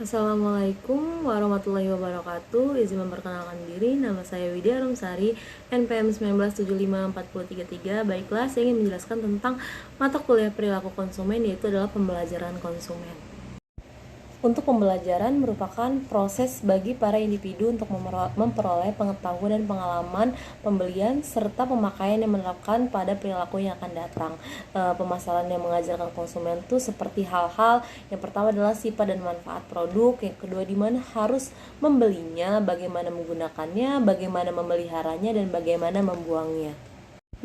Assalamualaikum warahmatullahi wabarakatuh. Izin memperkenalkan diri, nama saya Widya Rumsari, NPM 1975433. Baiklah, saya ingin menjelaskan tentang mata kuliah perilaku konsumen, yaitu adalah pembelajaran konsumen. Untuk pembelajaran merupakan proses bagi para individu untuk memperoleh pengetahuan dan pengalaman pembelian serta pemakaian yang menerapkan pada perilaku yang akan datang. Permasalahan yang mengajarkan konsumen itu seperti hal-hal yang pertama adalah sifat dan manfaat produk, yang kedua di mana harus membelinya, bagaimana menggunakannya, bagaimana memeliharanya, dan bagaimana membuangnya.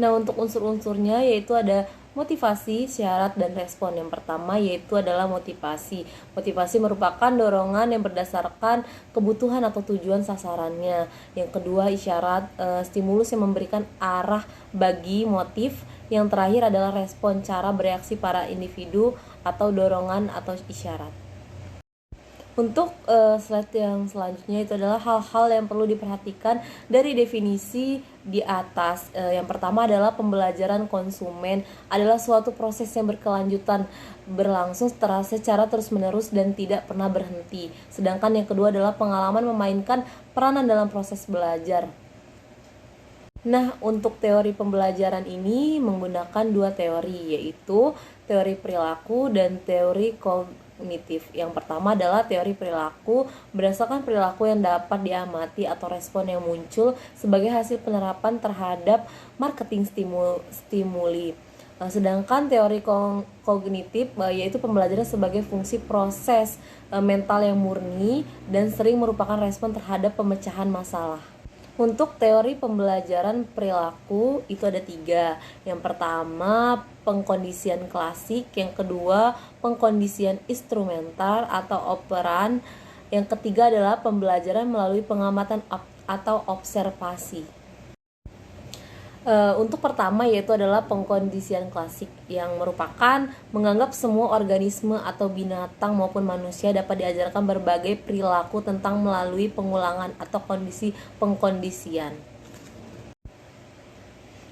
Nah, untuk unsur-unsurnya yaitu ada motivasi, syarat, dan respon. Yang pertama yaitu adalah motivasi. Motivasi merupakan dorongan yang berdasarkan kebutuhan atau tujuan sasarannya. Yang kedua isyarat, stimulus yang memberikan arah bagi motif. Yang terakhir adalah respon, cara bereaksi para individu atau dorongan atau isyarat. Untuk slide yang selanjutnya itu adalah hal-hal yang perlu diperhatikan dari definisi di atas. Yang pertama adalah pembelajaran konsumen adalah suatu proses yang berkelanjutan, berlangsung secara terus-menerus dan tidak pernah berhenti. Sedangkan yang kedua adalah pengalaman memainkan peranan dalam proses belajar. Nah, untuk teori pembelajaran ini menggunakan dua teori, yaitu teori perilaku dan teori kognitif. Yang pertama adalah teori perilaku, berdasarkan perilaku yang dapat diamati atau respon yang muncul sebagai hasil penerapan terhadap marketing stimuli. Sedangkan teori kognitif yaitu pembelajaran sebagai fungsi proses mental yang murni dan sering merupakan respon terhadap pemecahan masalah. Untuk teori pembelajaran perilaku itu ada 3. Yang pertama pengkondisian klasik, yang kedua pengkondisian instrumental atau operan, yang ketiga adalah pembelajaran melalui pengamatan atau observasi. Untuk pertama yaitu adalah pengkondisian klasik, yang merupakan menganggap semua organisme atau binatang maupun manusia dapat diajarkan berbagai perilaku tentang melalui pengulangan atau kondisi pengkondisian.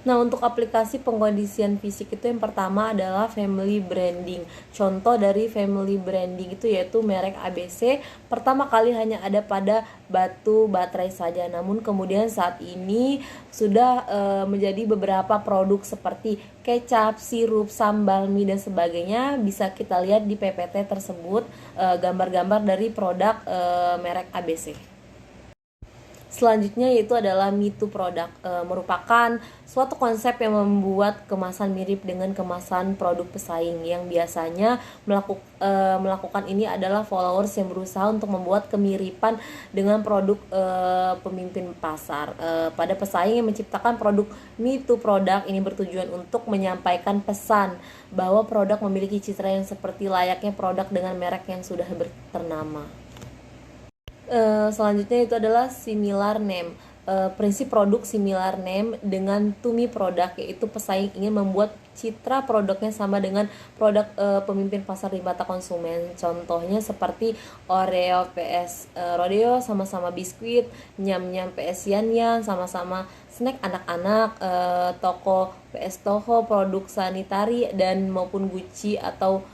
Nah, untuk aplikasi pengkondisian fisik itu yang pertama adalah family branding. Contoh dari family branding itu yaitu merek ABC pertama kali hanya ada pada batu baterai saja, namun kemudian saat ini sudah menjadi beberapa produk seperti kecap, sirup, sambal, mie dan sebagainya. Bisa kita lihat di PPT tersebut gambar-gambar dari produk merek ABC. Selanjutnya yaitu adalah Me Too product, merupakan suatu konsep yang membuat kemasan mirip dengan kemasan produk pesaing. Yang biasanya melakukan ini adalah followers yang berusaha untuk membuat kemiripan dengan produk pemimpin pasar. Pada pesaing yang menciptakan produk Me Too product ini bertujuan untuk menyampaikan pesan bahwa produk memiliki citra yang seperti layaknya produk dengan merek yang sudah ternama. Selanjutnya itu adalah similar name. Prinsip produk similar name dengan to me product, yaitu pesaing ingin membuat citra produknya sama dengan produk pemimpin pasar di mata konsumen. Contohnya seperti Oreo PS Rodeo sama-sama biskuit, Nyam-Nyam PS Yan-Yan sama-sama snack anak-anak, Toko PS Toho produk sanitari, dan maupun Gucci atau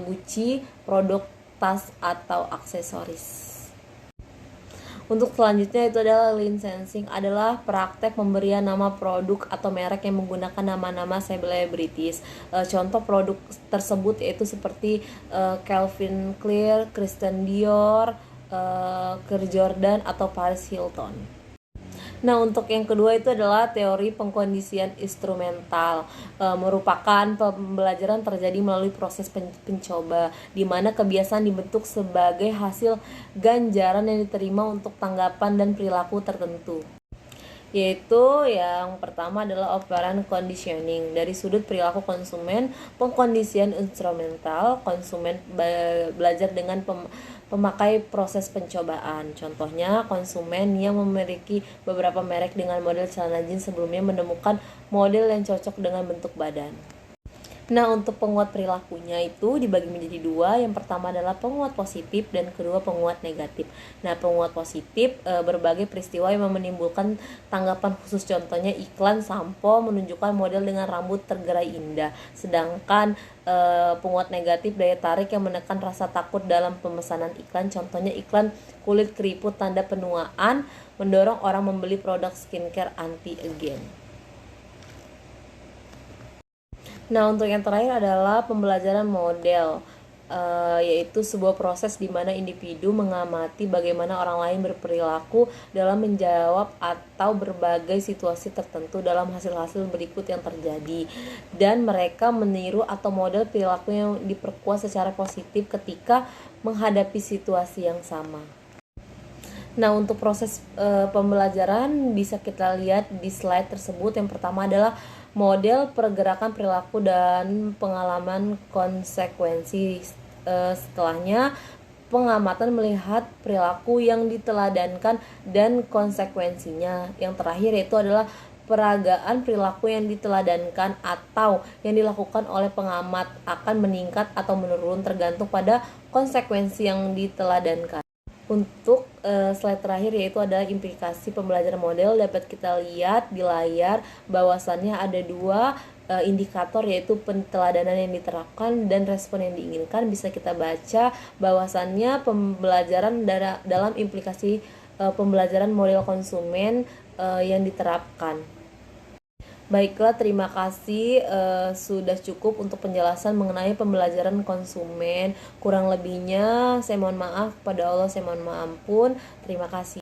Gucci produk tas atau aksesoris. Untuk selanjutnya itu adalah licensing, adalah praktek pemberian nama produk atau merek yang menggunakan nama-nama selebritis. Contoh produk tersebut yaitu seperti Calvin Klein, Christian Dior, Air Jordan atau Paris Hilton. Nah, untuk yang kedua itu adalah teori pengkondisian instrumental, merupakan pembelajaran terjadi melalui proses pencoba, di mana kebiasaan dibentuk sebagai hasil ganjaran yang diterima untuk tanggapan dan perilaku tertentu. Yaitu yang pertama adalah operant conditioning. Dari sudut perilaku konsumen, pengkondisian instrumental, konsumen belajar dengan pemakai proses pencobaan. Contohnya, konsumen yang memiliki beberapa merek dengan model celana jeans sebelumnya menemukan model yang cocok dengan bentuk badan. Nah, untuk penguat perilakunya itu dibagi menjadi dua. Yang pertama adalah penguat positif dan kedua penguat negatif. Nah, penguat positif berbagai peristiwa yang menimbulkan tanggapan khusus, contohnya iklan sampo menunjukkan model dengan rambut tergerai indah. Sedangkan penguat negatif daya tarik yang menekan rasa takut dalam pemesanan iklan, contohnya iklan kulit keriput tanda penuaan mendorong orang membeli produk skincare anti-aging. Nah, untuk yang terakhir adalah pembelajaran model, yaitu sebuah proses di mana individu mengamati bagaimana orang lain berperilaku dalam menjawab atau berbagai situasi tertentu dalam hasil-hasil berikut yang terjadi, dan mereka meniru atau model perilaku yang diperkuat secara positif ketika menghadapi situasi yang sama. Nah, untuk proses pembelajaran bisa kita lihat di slide tersebut. Yang pertama adalah model pergerakan perilaku dan pengalaman konsekuensi. Setelahnya pengamatan melihat perilaku yang diteladankan dan konsekuensinya. Yang terakhir yaitu adalah peragaan perilaku yang diteladankan atau yang dilakukan oleh pengamat akan meningkat atau menurun tergantung pada konsekuensi yang diteladankan. Untuk slide terakhir yaitu adalah implikasi pembelajaran model, dapat kita lihat di layar bahwasannya ada dua indikator, yaitu penteladanan yang diterapkan dan respon yang diinginkan. Bisa kita baca bahwasannya pembelajaran dalam implikasi pembelajaran model konsumen yang diterapkan. Baiklah, terima kasih, sudah cukup untuk penjelasan mengenai pembelajaran konsumen. Kurang lebihnya saya mohon maaf, pada Allah saya mohon maaf ampun. Terima kasih.